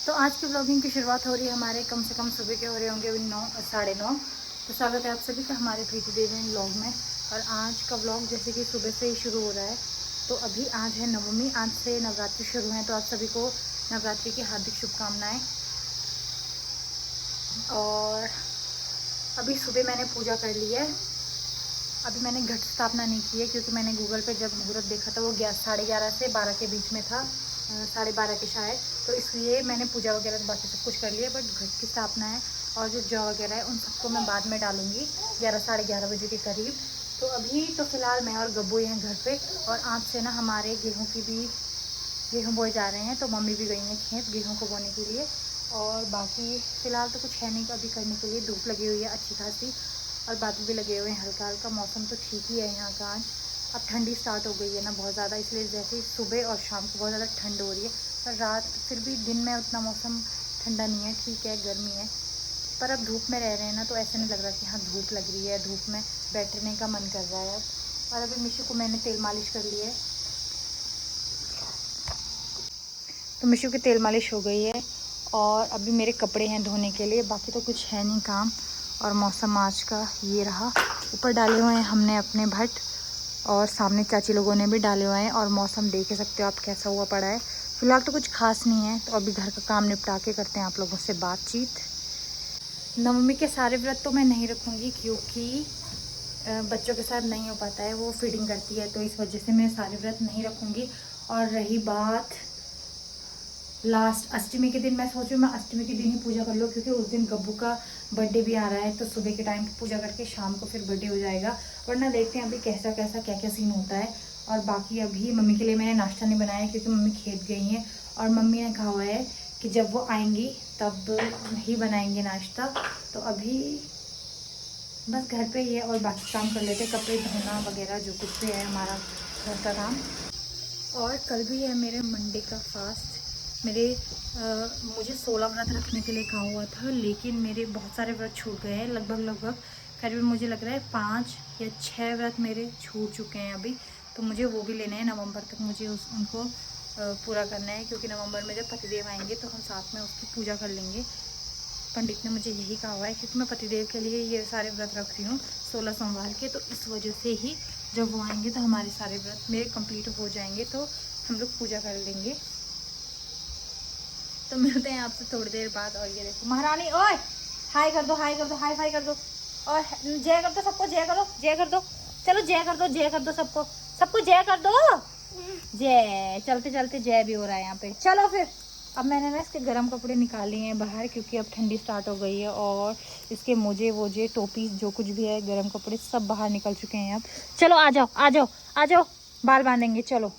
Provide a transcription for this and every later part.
तो आज की ब्लॉगिंग की शुरुआत हो रही है हमारे कम से कम सुबह के हो रहे होंगे 9 9:30। तो स्वागत है आप सभी का हमारे प्रीति देवी ब्लॉग में। और आज का ब्लॉग जैसे कि सुबह से ही शुरू हो रहा है। तो अभी आज है नवमी, आज से नवरात्रि शुरू है। तो आप सभी को नवरात्रि की हार्दिक शुभकामनाएं। और अभी सुबह मैंने पूजा कर ली है। अभी मैंने घट स्थापना नहीं की है क्योंकि मैंने गूगल पे जब मुहूर्त देखा था वो 11:30 से 12 के बीच में था, 12:30 के शायद। तो इसलिए मैंने पूजा वगैरह तो बाकी सब कुछ कर लिया, बट घट की स्थापना है और जो जौ वगैरह है उन सबको मैं बाद में डालूंगी 11 साढ़े 11 बजे के करीब। तो अभी तो फ़िलहाल मैं और गब्बू हैं घर पे। और आज से ना हमारे गेहूँ बोए जा रहे हैं। तो मम्मी भी गई हैं खेत गेहूँ को बोने के लिए। और बाकी फ़िलहाल तो कुछ है नहीं अभी करने के लिए। धूप लगी हुई है अच्छी खासी और बादल भी लगे हुए हैं हल्का हल्का। मौसम तो ठीक ही है यहाँ का आज। अब ठंडी स्टार्ट हो गई है ना बहुत ज़्यादा, इसलिए जैसे सुबह और शाम को बहुत ज़्यादा ठंड हो रही है। पर रात फिर भी दिन में उतना मौसम ठंडा नहीं है, ठीक है, गर्मी है। पर अब धूप में रह रहे हैं ना तो ऐसा नहीं लग रहा कि हाँ धूप लग रही है, धूप में बैठने का मन कर रहा है अब। और अभी मिशू को मैंने तेल मालिश कर ली है। तो मिशू की तेल मालिश हो गई है और अभी मेरे कपड़े हैं धोने के लिए, बाकी तो कुछ है नहीं काम। और मौसम आज का ये रहा। ऊपर डाले हुए हैं हमने अपने भट्ट और सामने चाची लोगों ने भी डाले हुए हैं। और मौसम देख ही सकते हो आप कैसा हुआ पड़ा है। फ़िलहाल तो कुछ खास नहीं है। तो अभी घर का काम निपटा के करते हैं आप लोगों से बातचीत। नवमी के सारे व्रत तो मैं नहीं रखूँगी क्योंकि बच्चों के साथ नहीं हो पाता है, वो फीडिंग करती है, तो इस वजह से मैं सारे व्रत नहीं रखूँगी। और रही बात लास्ट अष्टमी के दिन, मैं सोच रही हूँ मैं अष्टमी के दिन ही पूजा कर लूँ क्योंकि उस दिन गब्बू का बर्थडे भी आ रहा है। तो सुबह के टाइम पूजा करके शाम को फिर बर्थडे हो जाएगा। वरना देखते हैं अभी कैसा कैसा क्या क्या सीन होता है। और बाकी अभी मम्मी के लिए मैंने नाश्ता नहीं बनाया क्योंकि मम्मी खेत गई हैं और मम्मी ने कहा हुआ है कि जब वो आएंगी तब ही बनाएंगे नाश्ता। तो अभी बस घर पे ही है और बाकी काम कर लेते, कपड़े धोना वगैरह जो कुछ भी है हमारा घर का काम। और कल भी है मेरे मंडे का फास्ट। मुझे 16 व्रत रखने के लिए कहा हुआ था, लेकिन मेरे बहुत सारे व्रत छूट गए हैं। लगभग करीबन मुझे लग रहा है 5 या 6 व्रत मेरे छूट चुके हैं अभी। तो मुझे वो भी लेने हैं नवंबर तक, मुझे उनको पूरा करना है क्योंकि नवंबर में जब पतिदेव आएंगे तो हम साथ में उसकी पूजा कर लेंगे। पंडित ने मुझे यही कहा हुआ है क्योंकि मैं पतिदेव के लिए ये सारे व्रत रख रही हूँ 16 सोमवार के। तो इस वजह से ही जब वो आएंगे तो हमारे सारे व्रत मेरे कंप्लीट हो जाएंगे, तो हम लोग पूजा कर लेंगे। तो मिलते हैं आपसे थोड़ी देर बाद। और ये देखो महारानी, ओए हाय कर दो, हाय कर दो, हाई फाई कर दो और जय कर दो सबको, जय करो, जय कर दो, चलो जय कर दो, जय कर दो सबको, सबको जय कर दो, जय। चलते चलते जय भी हो रहा है यहाँ पे। चलो फिर अब मैंने ना इसके गर्म कपड़े निकाले हैं बाहर क्योंकि अब ठंडी स्टार्ट हो गई है। और इसके मोजे वोजे टोपी जो कुछ भी है गर्म कपड़े सब बाहर निकल चुके हैं अब। चलो आ जाओ आ जाओ आ जाओ, बाल बांधेंगे, चलो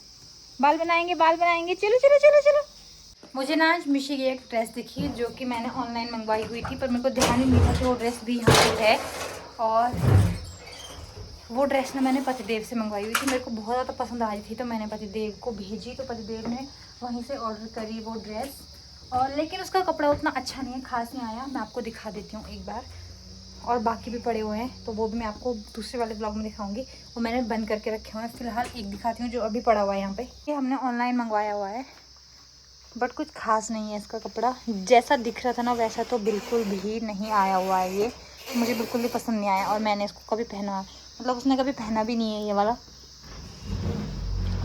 बाल बनाएंगे, बाल बनाएंगे, चलो चलो चलो चलो। मुझे ना आज मिशी की एक ड्रेस दिखी जो कि मैंने ऑनलाइन मंगवाई हुई थी, पर मेरे को ध्यान ही नहीं था कि वो ड्रेस भी यहाँ पे है। और वो ड्रेस ना मैंने पतिदेव से मंगवाई हुई थी, मेरे को बहुत ज़्यादा पसंद आई थी तो मैंने पतिदेव को भेजी। तो पतिदेव ने वहीं से ऑर्डर करी वो ड्रेस। और लेकिन उसका कपड़ा उतना अच्छा नहीं है, खास नहीं आया। मैं आपको दिखा देती हूँ एक बार। और बाकी भी पड़े हुए हैं तो वो भी मैं आपको दूसरे वाले ब्लॉग में दिखाऊंगी। वो मैंने बंद करके रखे हुए हैं। फिलहाल एक दिखाती हूँ जो अभी पड़ा हुआ है यहाँ पे। ये हमने ऑनलाइन मंगवाया हुआ है बट कुछ खास नहीं है इसका कपड़ा। जैसा दिख रहा था ना वैसा तो बिल्कुल भी नहीं आया हुआ है। ये मुझे बिल्कुल भी पसंद नहीं आया और मैंने इसको कभी पहना, मतलब उसने कभी पहना भी नहीं है ये वाला।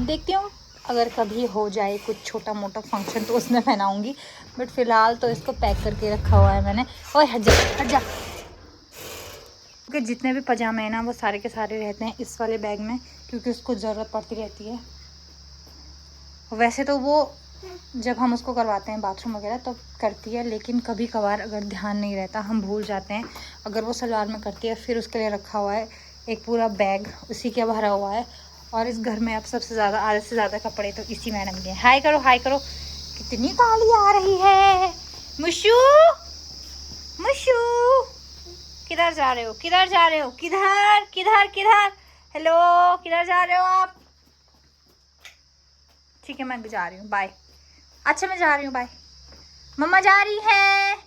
देखती हूँ अगर कभी हो जाए कुछ छोटा मोटा फंक्शन तो उसमें पहनाऊँगी, बट फ़िलहाल तो इसको पैक करके रखा हुआ है मैंने। और हट जा हट जा, क्योंकि जितने भी पजामे हैं ना वो सारे के सारे रहते हैं इस वाले बैग में क्योंकि उसको ज़रूरत पड़ती रहती है। वैसे तो वो जब हम उसको करवाते हैं बाथरूम वगैरह तब करती है, लेकिन कभी कभार अगर ध्यान नहीं रहता हम भूल जाते हैं। अगर वो सलवार में करती है फिर उसके लिए रखा हुआ है एक पूरा बैग, उसी के भरा हुआ है। और इस घर में अब सबसे ज़्यादा आधे से ज़्यादा कपड़े तो इसी मैडम के। हाय करो हाय करो, कितनी काली आ रही है। मुशू मुशू, किधर जा रहे हो, किधर जा रहे हो, किधर किधर किधर, हेलो किधर जा रहे हो आप। ठीक है मैं जा रही हूँ, बाय। अच्छा मैं जा रही हूँ, बाय। मम्मा जा रही है।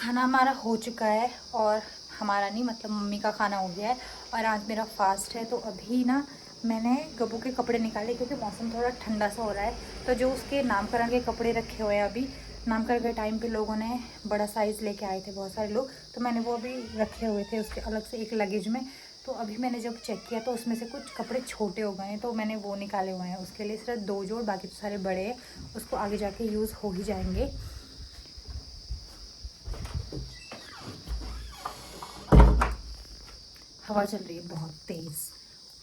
खाना हमारा हो चुका है, और हमारा नहीं मतलब मम्मी का खाना हो गया है, और आज मेरा फास्ट है। तो अभी ना मैंने गब्बू के कपड़े निकाले क्योंकि मौसम थोड़ा ठंडा सा हो रहा है। तो जो उसके नामकरण के कपड़े रखे हुए हैं, अभी नामकरण के टाइम पे लोगों ने बड़ा साइज़ लेके आए थे बहुत सारे लोग, तो मैंने वो अभी रखे हुए थे उसके अलग से एक लगेज में। तो अभी मैंने जब चेक किया तो उसमें से कुछ कपड़े छोटे हो गए हैं, तो मैंने वो निकाले हुए हैं। उसके लिए सिर्फ 2 जोड़, बाकी तो सारे बड़े हैं, उसको आगे जाके यूज़ हो ही जाएंगे। हवा चल रही है बहुत तेज़।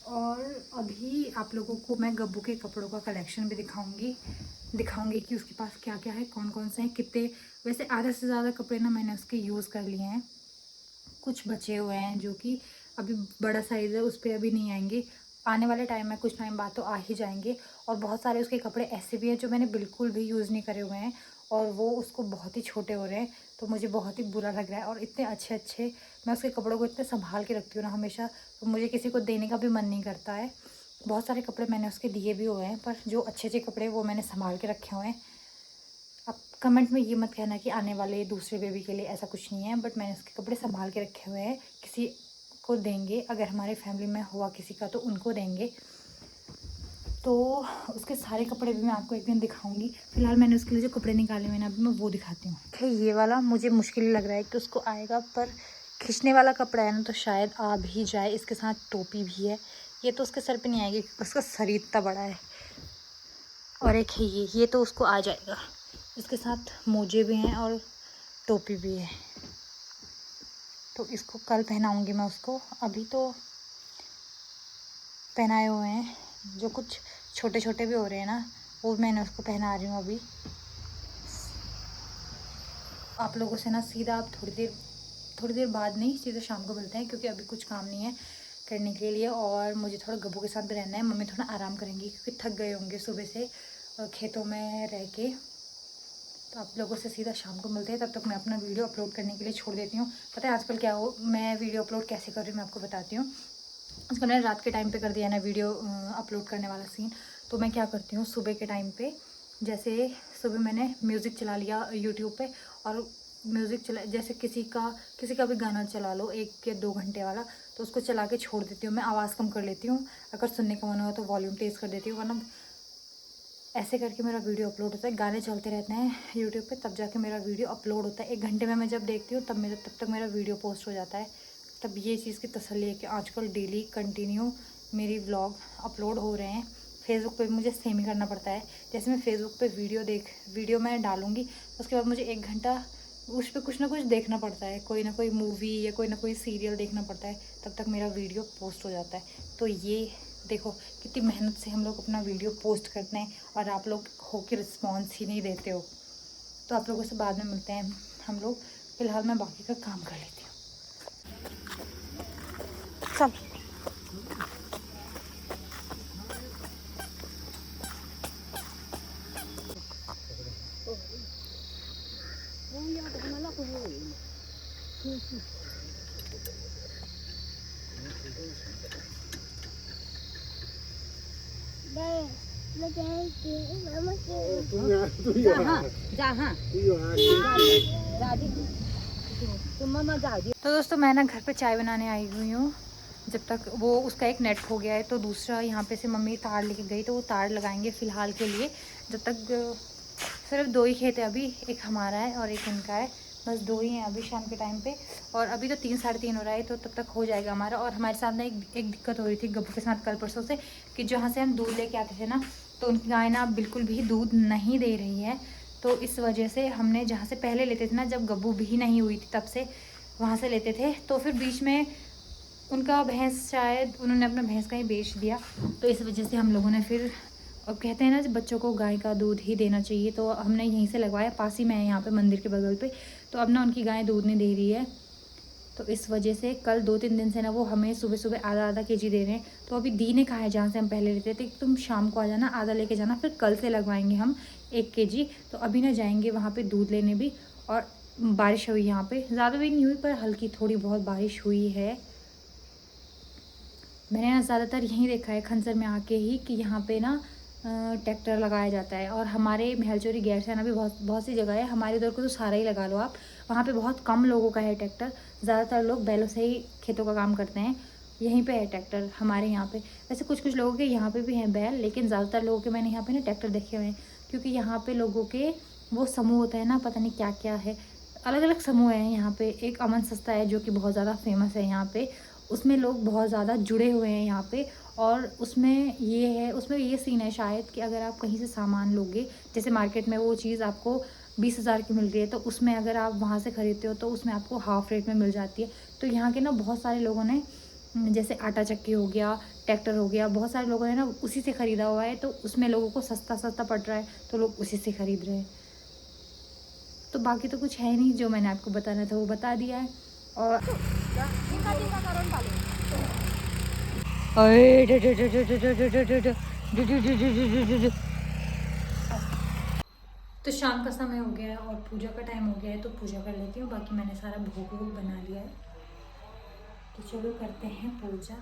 और अभी आप लोगों को मैं गब्बू के कपड़ों का कलेक्शन भी दिखाऊंगी कि उसके पास क्या क्या है, कौन कौन से हैं, कितने। वैसे आधे से ज़्यादा कपड़े ना मैंने उसके यूज़ कर लिए हैं, कुछ बचे हुए हैं जो कि अभी बड़ा साइज़ है, उस पर अभी नहीं आएंगे। आने वाले टाइम में कुछ टाइम बाद तो आ ही जाएंगे। और बहुत सारे उसके कपड़े ऐसे भी हैं जो मैंने बिल्कुल भी यूज़ नहीं करे हुए हैं, और वो उसको बहुत ही छोटे हो रहे हैं, तो मुझे बहुत ही बुरा लग रहा है। और इतने अच्छे अच्छे मैं उसके कपड़ों को इतने संभाल के रखती हूँ ना हमेशा, तो मुझे किसी को देने का भी मन नहीं करता है। बहुत सारे कपड़े मैंने उसके दिए भी हुए हैं, पर जो अच्छे अच्छे कपड़े वो मैंने संभाल के रखे हुए हैं। अब कमेंट में ये मत कहना कि आने वाले दूसरे बेबी के लिए ऐसा कुछ नहीं है, बट मैंने उसके कपड़े संभाल के रखे हुए हैं। किसी को देंगे, अगर हमारे फैमिली में हुआ किसी का तो उनको देंगे। तो उसके सारे कपड़े भी मैं आपको एक दिन दिखाऊंगी। फिलहाल मैंने उसके लिए जो कपड़े निकाले हुए हैं अभी मैं वो दिखाती हूँ। ये वाला मुझे मुश्किल लग रहा है कि उसको आएगा, पर खींचने वाला कपड़ा है ना, तो शायद आ भी जाए। इसके साथ टोपी भी है। ये तो उसके सर पे नहीं आएगी क्योंकि उसका सर इतना बड़ा है। और एक है ये तो उसको आ जाएगा। इसके साथ मोजे भी हैं और टोपी भी है, तो इसको कल पहनाऊंगी मैं उसको। अभी तो पहनाए हुए हैं, जो कुछ छोटे छोटे भी हो रहे हैं ना, वो मैंने उसको पहना रही हूँ अभी। आप लोगों से ना सीधा आप थोड़ी देर बाद नहीं, सीधा शाम को मिलते हैं, क्योंकि अभी कुछ काम नहीं है करने के लिए, और मुझे थोड़ा गब्बू के साथ भी रहना है। मम्मी थोड़ा आराम करेंगी क्योंकि थक गए होंगे सुबह से खेतों में रह के। तो आप लोगों से सीधा शाम को मिलते हैं। तब तक मैं अपना वीडियो अपलोड करने के लिए छोड़ देती हूँ। पता है आजकल क्या हो, मैं वीडियो अपलोड कैसे कर रही हूँ मैं आपको बताती हूँ। आजकल मैंने रात के टाइम पे कर दिया ना वीडियो अपलोड करने वाला सीन। तो मैं क्या करती हूँ सुबह के टाइम पे, जैसे सुबह मैंने म्यूज़िक चला लिया यूट्यूब पे, और म्यूज़िक चला, जैसे किसी का भी गाना चला लो 1 या 2 घंटे वाला, तो उसको चला के छोड़ देती हूँ। मैं आवाज़ कम कर लेती हूँ, अगर सुनने का मन हो तो वॉल्यूम तेज़ कर देती हूँ, वरना ऐसे करके मेरा वीडियो अपलोड होता है। गाने चलते रहते हैं यूट्यूब पे, तब जाके मेरा वीडियो अपलोड होता है। 1 घंटे में मैं जब देखती हूँ तब तक मेरा वीडियो पोस्ट हो जाता है। तब ये चीज़ की तसल्ली है कि आजकल डेली कंटिन्यू मेरी व्लॉग अपलोड हो रहे हैं। फेसबुक पे भी मुझे सेम ही करना पड़ता है। जैसे मैं फेसबुक पे वीडियो मैं डालूँगी, उसके बाद मुझे 1 घंटा उस पर कुछ ना कुछ देखना पड़ता है, कोई ना कोई मूवी या कोई ना कोई सीरियल देखना पड़ता है, तब तक मेरा वीडियो पोस्ट हो जाता है। तो ये देखो कितनी मेहनत से हम लोग अपना वीडियो पोस्ट करते हैं, और आप लोग हो के रिस्पॉन्स ही नहीं देते हो। तो आप लोगों से बाद में मिलते हैं हम लोग। फिलहाल मैं बाकी का काम कर लेती हूँ। चल तो दोस्तों मैं ना घर पे चाय बनाने आई हुई हूँ। जब तक वो उसका एक नेट हो गया है, तो दूसरा यहाँ पे से मम्मी तार लेके गई, तो वो तार लगाएंगे फ़िलहाल के लिए। जब तक सिर्फ 2 ही खेत है अभी, एक हमारा है और एक इनका है, बस 2 ही हैं अभी शाम के टाइम पे। और अभी तो 3 साढ़े 3 हो रहा है, तो तब तक हो जाएगा हमारा। और हमारे साथ ना एक दिक्कत हो रही थी गब्बू के साथ कल परसों से, कि जहाँ से हम दूध लेके आते थे ना, तो उनकी गाय ना बिल्कुल भी दूध नहीं दे रही है। तो इस वजह से हमने जहाँ से पहले लेते थे ना, जब गब्बू भी नहीं हुई थी तब से वहाँ से लेते थे, तो फिर बीच में उनका भैंस, शायद उन्होंने अपना भैंस का ही बेच दिया। तो इस वजह से हम लोगों ने फिर, अब कहते हैं ना जब बच्चों को गाय का दूध ही देना चाहिए, तो हमने यहीं से लगवाया, पास ही में है यहाँ पे मंदिर के बगल पे। तो अब ना उनकी गाय दूध नहीं दे रही है, तो इस वजह से कल 2-3 दिन से ना वो हमें सुबह सुबह आधा केजी दे रहे हैं। तो अभी दी ने कहा है जहाँ से हम पहले लेते थे, तुम शाम को आ जाना, आधा लेके जाना, फिर कल से लगवाएंगे हम 1 केजी। तो अभी ना जाएंगे वहाँ पर दूध लेने भी। और बारिश हुई यहाँ पर, ज़्यादा भी नहीं हुई पर हल्की थोड़ी बहुत बारिश हुई है। मैंने ना ज़्यादातर यहीं देखा है खनसर में आके ही, कि यहाँ पे ना ट्रैक्टर लगाया जाता है। और हमारे महलचोरी गैरसैंण भी बहुत बहुत सी जगह है, हमारे उधर को तो सारा ही लगा लो आप, वहाँ पे बहुत कम लोगों का है ट्रैक्टर। ज़्यादातर लोग बैलों से ही खेतों का काम करते हैं। यहीं पे है ट्रैक्टर हमारे यहाँ पे। वैसे कुछ कुछ लोगों के यहाँ पे भी हैं बैल, लेकिन ज़्यादातर लोगों के मैंने यहाँ पे ना ट्रैक्टर देखे हुए हैं, क्योंकि यहाँ पे लोगों के वो समूह होता है ना, पता नहीं क्या क्या है, अलग अलग समूह हैं यहाँ पे। एक अमन सस्ता है जो कि बहुत ज़्यादा फेमस है यहाँ पे, उसमें लोग बहुत ज़्यादा जुड़े हुए हैं यहाँ पे। और उसमें ये है, उसमें ये सीन है शायद कि अगर आप कहीं से सामान लोगे, जैसे मार्केट में वो चीज़ आपको 20,000 की मिल रही है, तो उसमें अगर आप वहाँ से ख़रीदते हो तो उसमें आपको हाफ़ रेट में मिल जाती है। तो यहाँ के ना बहुत सारे लोगों ने, जैसे आटा चक्की हो गया, ट्रैक्टर हो गया, बहुत सारे लोगों ने ना उसी से ख़रीदा हुआ है, तो उसमें लोगों को सस्ता सस्ता पड़ रहा है, तो लोग उसी से ख़रीद रहे हैं। तो बाकी तो कुछ है नहीं, जो मैंने आपको बताना था वो बता दिया है। और तो शाम का समय हो गया है और पूजा का टाइम हो गया है, तो पूजा कर लेती हूँ। बाकी मैंने सारा भोग वोग बना लिया है, तो चलो करते हैं पूजा।